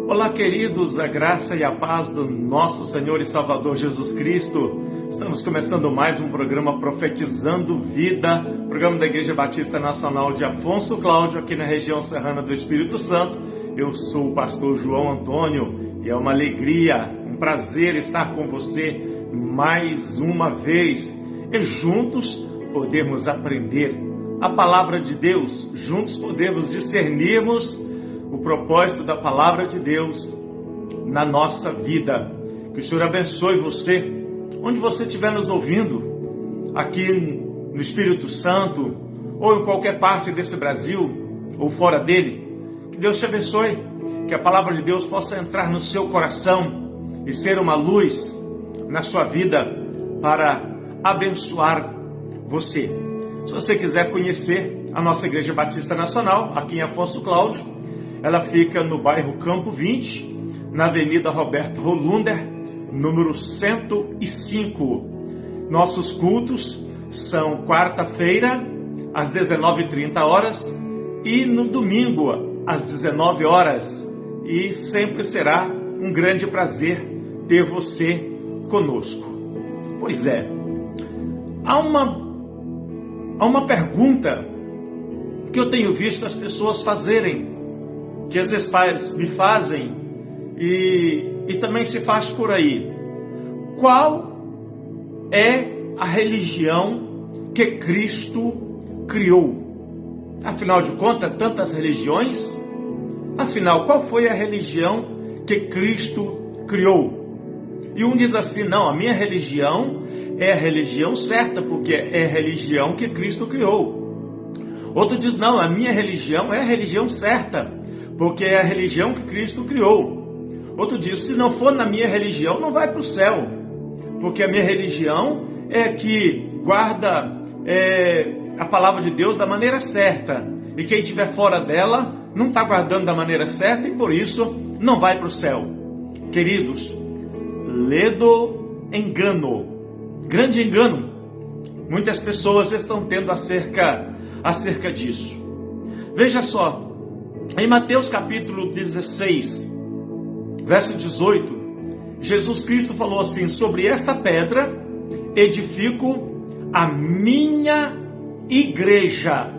Olá, queridos, a graça e a paz do nosso Senhor e Salvador Jesus Cristo. Estamos começando mais um programa Profetizando Vida, programa da Igreja Batista Nacional de Afonso Cláudio, aqui na região serrana do Espírito Santo. Eu sou o pastor João Antônio e é uma alegria, um prazer estar com você mais uma vez e juntos podemos aprender a palavra de Deus, juntos podemos discernirmos o propósito da palavra de Deus na nossa vida. Que o Senhor abençoe você, onde você estiver nos ouvindo, aqui no Espírito Santo, ou em qualquer parte desse Brasil, ou fora dele. Que Deus te abençoe, que a palavra de Deus possa entrar no seu coração e ser uma luz na sua vida para abençoar você. Se você quiser conhecer a nossa Igreja Batista Nacional, aqui em Afonso Cláudio, ela fica no bairro Campo 20, na Avenida Roberto Rolunder, número 105. Nossos cultos são quarta-feira, às 19h30 e no domingo, às 19 horas. E sempre será um grande prazer ter você conosco. Pois é, há uma pergunta que eu tenho visto as pessoas fazerem, que às vezes me fazem e também se faz por aí. Qual é a religião que Cristo criou? Afinal de contas, tantas religiões? Afinal, qual foi a religião que Cristo criou? E um diz assim, não, a minha religião é a religião certa, porque é a religião que Cristo criou. Outro diz, não, a minha religião é a religião certa, porque é a religião que Cristo criou. Outro diz, se não for na minha religião, não vai para o céu, porque a minha religião é que guarda a palavra de Deus da maneira certa, e quem estiver fora dela não está guardando da maneira certa e por isso não vai para o céu. Queridos, ledo engano, grande engano, muitas pessoas estão tendo acerca disso. Veja só, em Mateus capítulo 16, verso 18, Jesus Cristo falou assim, sobre esta pedra edifico a minha igreja,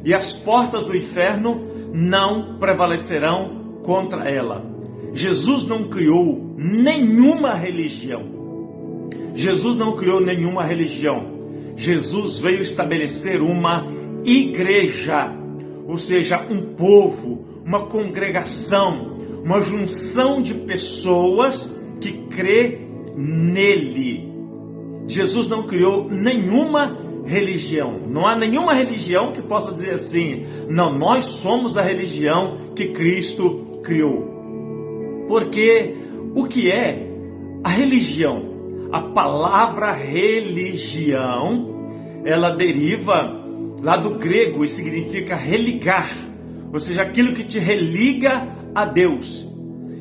e as portas do inferno não prevalecerão contra ela. Jesus não criou nenhuma religião. Jesus não criou nenhuma religião. Jesus veio estabelecer uma igreja, ou seja, um povo, uma congregação, uma junção de pessoas que crê nele. Jesus não criou nenhuma religião. Não há nenhuma religião que possa dizer assim, não, nós somos a religião que Cristo criou. Porque o que é a religião? A palavra religião, ela deriva lá do grego e significa religar, ou seja, aquilo que te religa a Deus.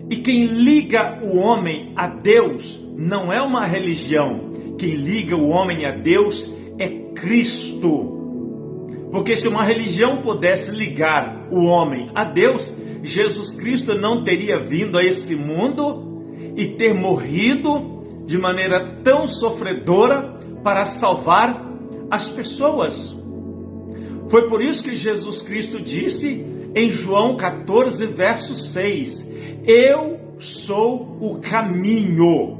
E quem liga o homem a Deus não é uma religião. Quem liga o homem a Deus é Cristo. Porque se uma religião pudesse ligar o homem a Deus, Jesus Cristo não teria vindo a esse mundo e ter morrido de maneira tão sofredora para salvar as pessoas. Foi por isso que Jesus Cristo disse em João 14, verso 6, eu sou o caminho,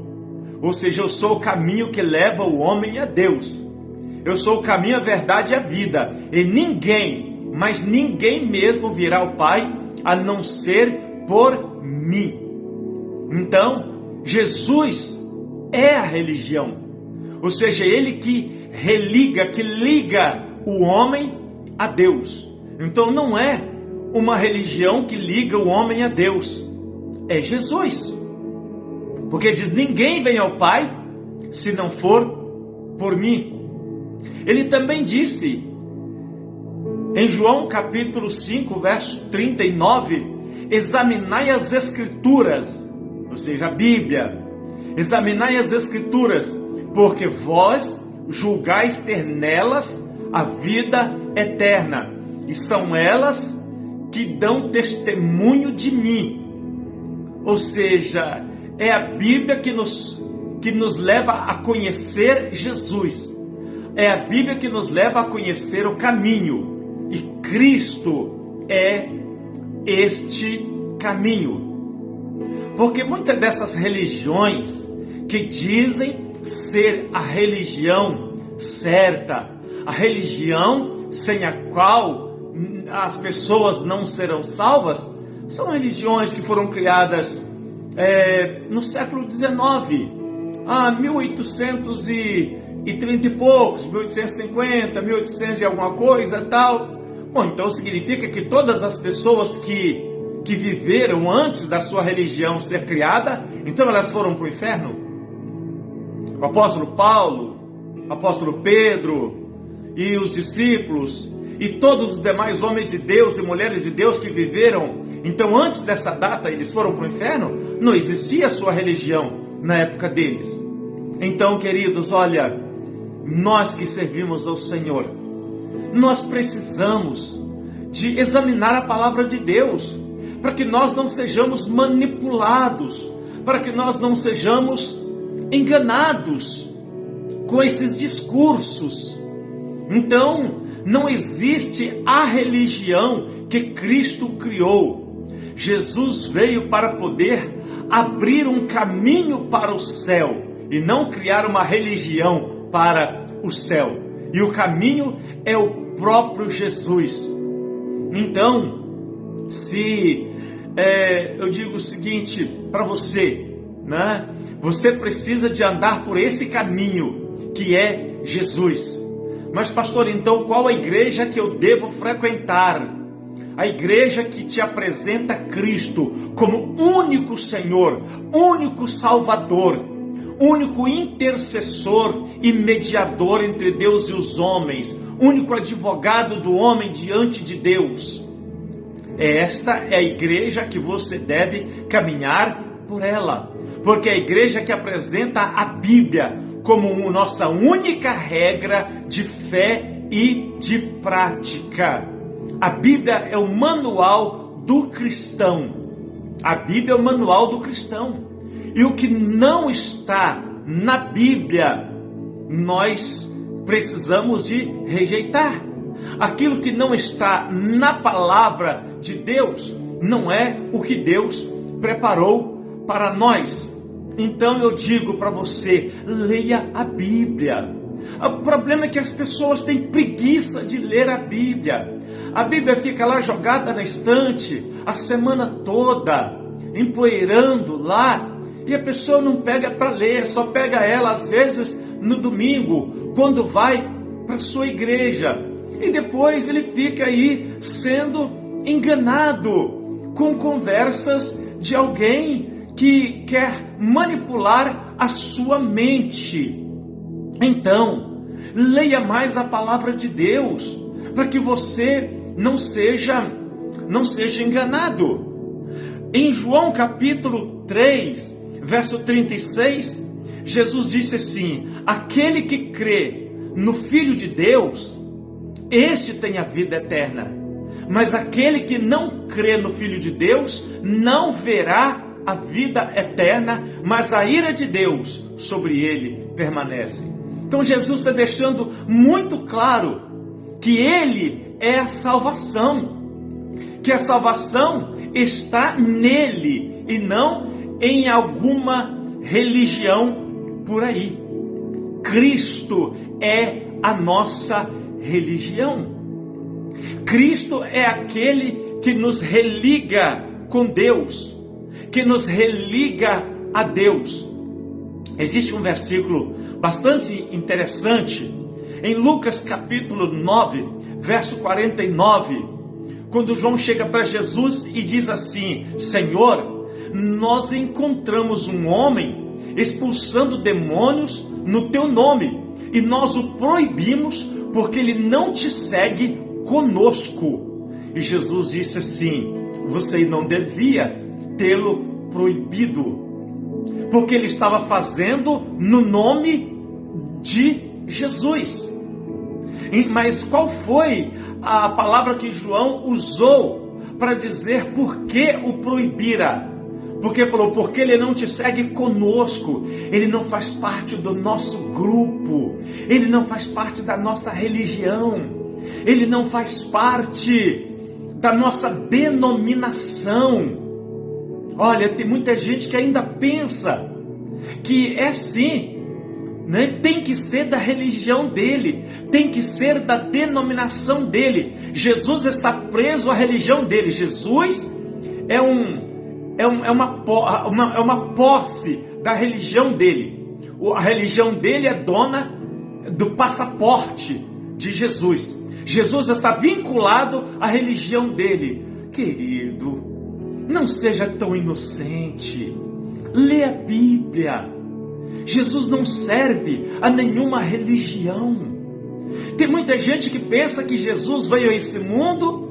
ou seja, eu sou o caminho que leva o homem a Deus. Eu sou o caminho, a verdade e a vida, e ninguém, mas ninguém mesmo virá ao Pai, a não ser por mim. Então, Jesus é a religião, ou seja, ele que religa, que liga o homem a Deus. Então não é uma religião que liga o homem a Deus, é Jesus. Porque diz, ninguém vem ao Pai se não for por mim. Ele também disse em João capítulo 5, verso 39, examinai as Escrituras, ou seja, a Bíblia, examinai as Escrituras, porque vós julgais ter nelas a vida eterna, e são elas que dão testemunho de mim. Ou seja, é a Bíblia que nos leva a conhecer Jesus. É a Bíblia que nos leva a conhecer o caminho. E Cristo é este caminho. Porque muitas dessas religiões que dizem ser a religião certa, a religião sem a qual as pessoas não serão salvas, são religiões que foram criadas no século XIX, 1830 e poucos, 1850, 1800 e alguma coisa tal. Bom, então significa que todas as pessoas que viveram antes da sua religião ser criada, então elas foram para o inferno? O apóstolo Paulo, o apóstolo Pedro e os discípulos e todos os demais homens de Deus e mulheres de Deus que viveram, então antes dessa data eles foram para o inferno? Não existia a sua religião na época deles. Então, queridos, olha, nós que servimos ao Senhor, nós precisamos de examinar a palavra de Deus, para que nós não sejamos manipulados, para que nós não sejamos enganados com esses discursos. Então, não existe a religião que Cristo criou. Jesus veio para poder abrir um caminho para o céu e não criar uma religião para o céu. E o caminho é o próprio Jesus. Então, se eu digo o seguinte para você, né? Você precisa de andar por esse caminho que é Jesus. Mas pastor, então qual a igreja que eu devo frequentar? A igreja que te apresenta Cristo como único Senhor, único Salvador, único intercessor e mediador entre Deus e os homens, único advogado do homem diante de Deus. Esta é a igreja que você deve caminhar por ela, porque é a igreja que apresenta a Bíblia como nossa única regra de fé e de prática. A Bíblia é o manual do cristão. A Bíblia é o manual do cristão. E o que não está na Bíblia, nós precisamos de rejeitar. Aquilo que não está na palavra de Deus, não é o que Deus preparou para nós. Então eu digo para você, leia a Bíblia. O problema é que as pessoas têm preguiça de ler a Bíblia. A Bíblia fica lá jogada na estante a semana toda, empoeirando lá, e a pessoa não pega para ler, só pega ela às vezes no domingo, quando vai para a sua igreja. E depois ele fica aí sendo enganado com conversas de alguém que quer manipular a sua mente. Então, leia mais a palavra de Deus, para que você não seja enganado. Em João capítulo 3, verso 36, Jesus disse assim: aquele que crê no Filho de Deus, este tem a vida eterna. Mas aquele que não crê no Filho de Deus, não verá a vida eterna, mas a ira de Deus sobre ele permanece. Então Jesus está deixando muito claro que ele é a salvação, que a salvação está nele e não em alguma religião por aí. Cristo é a nossa religião. Cristo é aquele que nos religa com Deus, que nos religa a Deus. Existe um versículo bastante interessante em Lucas capítulo 9, verso 49, quando João chega para Jesus e diz assim: Senhor, nós encontramos um homem expulsando demônios no teu nome, e nós o proibimos porque ele não te segue conosco. E Jesus disse assim: você não devia tê-lo proibido, porque ele estava fazendo no nome de Jesus. Mas qual foi a palavra que João usou para dizer por que o proibira? Porque falou, porque ele não te segue conosco, ele não faz parte do nosso grupo, ele não faz parte da nossa religião, ele não faz parte da nossa denominação. Olha, tem muita gente que ainda pensa que é assim, né? Tem que ser da religião dele, tem que ser da denominação dele. Jesus está preso à religião dele. Jesus é uma posse da religião dele. A religião dele é dona do passaporte de Jesus. Jesus está vinculado à religião dele. Querido, não seja tão inocente. Lê a Bíblia. Jesus não serve a nenhuma religião. Tem muita gente que pensa que Jesus veio a esse mundo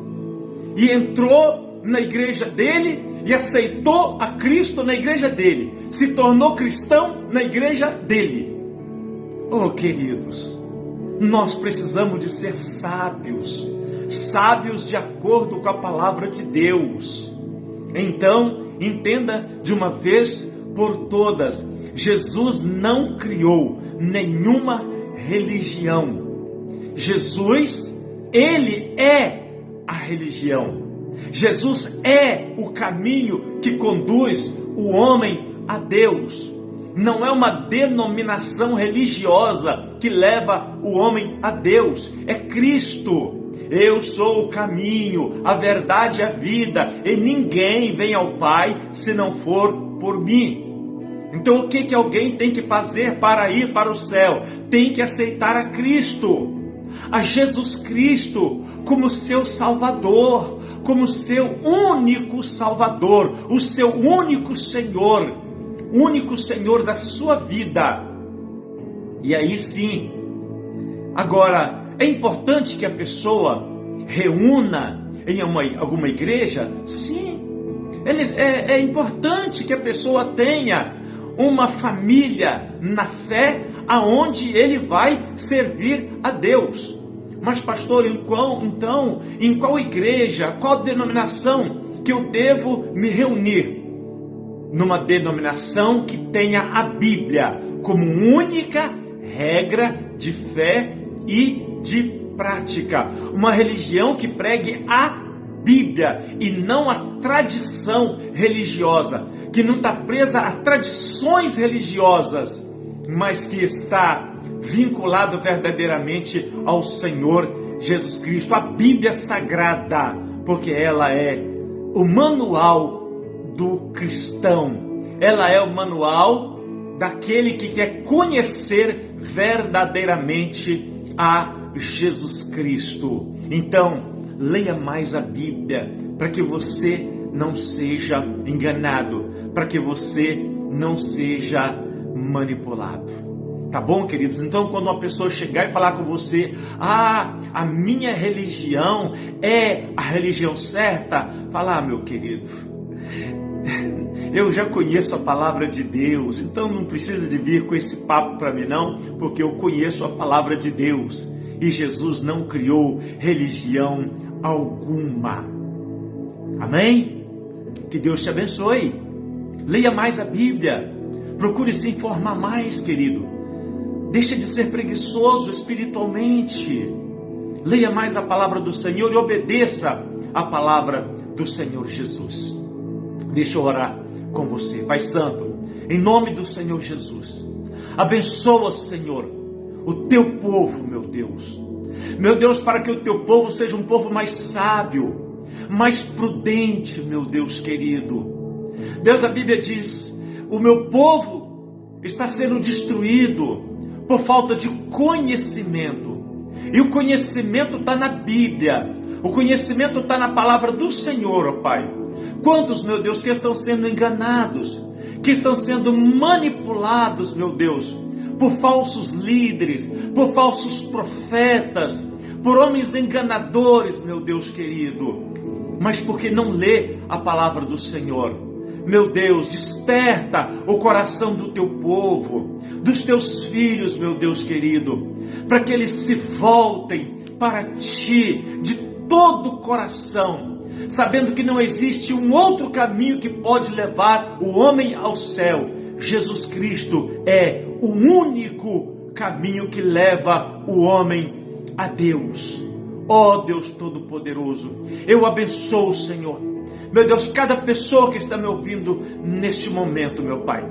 e entrou na igreja dele e aceitou a Cristo na igreja dele, se tornou cristão na igreja dele. Oh, queridos, nós precisamos de ser sábios, sábios de acordo com a palavra de Deus. Então, entenda de uma vez por todas, Jesus não criou nenhuma religião. Jesus, ele é a religião. Jesus é o caminho que conduz o homem a Deus. Não é uma denominação religiosa que leva o homem a Deus. É Cristo. Eu sou o caminho, a verdade e a vida, e ninguém vem ao Pai se não for por mim. Então o que alguém tem que fazer para ir para o céu? Tem que aceitar a Cristo, a Jesus Cristo como seu Salvador, como seu único Salvador, o seu único Senhor da sua vida. E aí sim, agora é importante que a pessoa reúna em alguma igreja? Sim, é importante que a pessoa tenha uma família na fé, aonde ele vai servir a Deus. Mas pastor, então, em qual igreja, qual denominação que eu devo me reunir? Numa denominação que tenha a Bíblia como única regra de fé e de prática. Uma religião que pregue a Bíblia e não a tradição religiosa, que não está presa a tradições religiosas, mas que está vinculado verdadeiramente ao Senhor Jesus Cristo, a Bíblia Sagrada, porque ela é o manual do cristão, ela é o manual daquele que quer conhecer verdadeiramente a Jesus Cristo. Então, leia mais a Bíblia, para que você não seja enganado, para que você não seja manipulado. Tá bom, queridos? Então, quando uma pessoa chegar e falar com você, a minha religião é a religião certa, fala, meu querido, eu já conheço a palavra de Deus, então não precisa de vir com esse papo para mim não, porque eu conheço a palavra de Deus. E Jesus não criou religião alguma. Amém? Que Deus te abençoe. Leia mais a Bíblia. Procure se informar mais, querido. Deixa de ser preguiçoso espiritualmente. Leia mais a palavra do Senhor e obedeça a palavra do Senhor Jesus. Deixa eu orar com você. Pai Santo, em nome do Senhor Jesus, abençoa, Senhor, o teu povo, meu Deus. Meu Deus, para que o teu povo seja um povo mais sábio, mais prudente, meu Deus querido. Deus, a Bíblia diz, o meu povo está sendo destruído por falta de conhecimento. E o conhecimento está na Bíblia. O conhecimento está na palavra do Senhor, ó Pai. Quantos, meu Deus, que estão sendo enganados, que estão sendo manipulados, meu Deus, por falsos líderes, por falsos profetas, por homens enganadores, meu Deus querido, mas porque não lê a palavra do Senhor. Meu Deus, desperta o coração do teu povo, dos teus filhos, meu Deus querido, para que eles se voltem para ti de todo o coração, sabendo que não existe um outro caminho que pode levar o homem ao céu. Jesus Cristo é o único caminho que leva o homem a Deus. Ó Deus Todo-Poderoso, eu abençoo, Senhor, meu Deus, cada pessoa que está me ouvindo neste momento, meu Pai.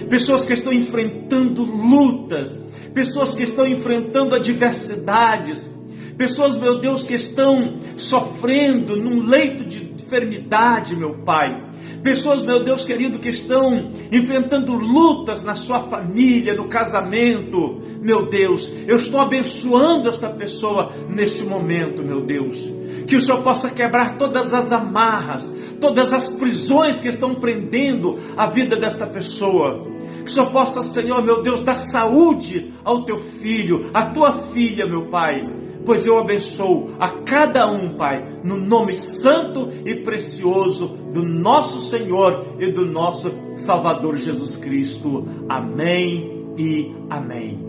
Pessoas que estão enfrentando lutas, pessoas que estão enfrentando adversidades, pessoas, meu Deus, que estão sofrendo num leito de enfermidade, meu Pai. Pessoas, meu Deus querido, que estão enfrentando lutas na sua família, no casamento. Meu Deus, eu estou abençoando esta pessoa neste momento, meu Deus. Que o Senhor possa quebrar todas as amarras, todas as prisões que estão prendendo a vida desta pessoa. Que o Senhor possa, Senhor, meu Deus, dar saúde ao teu filho, à tua filha, meu Pai. Pois eu abençoo a cada um, Pai, no nome santo e precioso do nosso Senhor e do nosso Salvador Jesus Cristo. Amém e amém.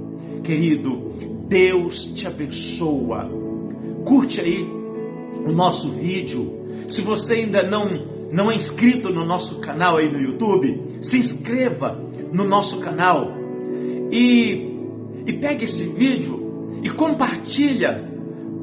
Querido, Deus te abençoa. Curte aí o nosso vídeo. Se você ainda não é inscrito no nosso canal aí no YouTube, se inscreva no nosso canal e pegue esse vídeo e compartilha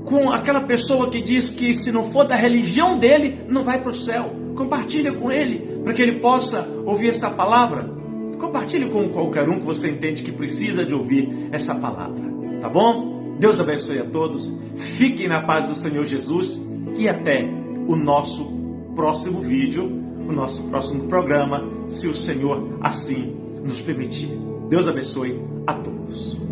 com aquela pessoa que diz que se não for da religião dele, não vai para o céu. Compartilha com ele, para que ele possa ouvir essa palavra. Compartilhe com qualquer um que você entende que precisa de ouvir essa palavra. Tá bom? Deus abençoe a todos. Fiquem na paz do Senhor Jesus e até o nosso próximo vídeo, o nosso próximo programa, se o Senhor assim nos permitir. Deus abençoe a todos.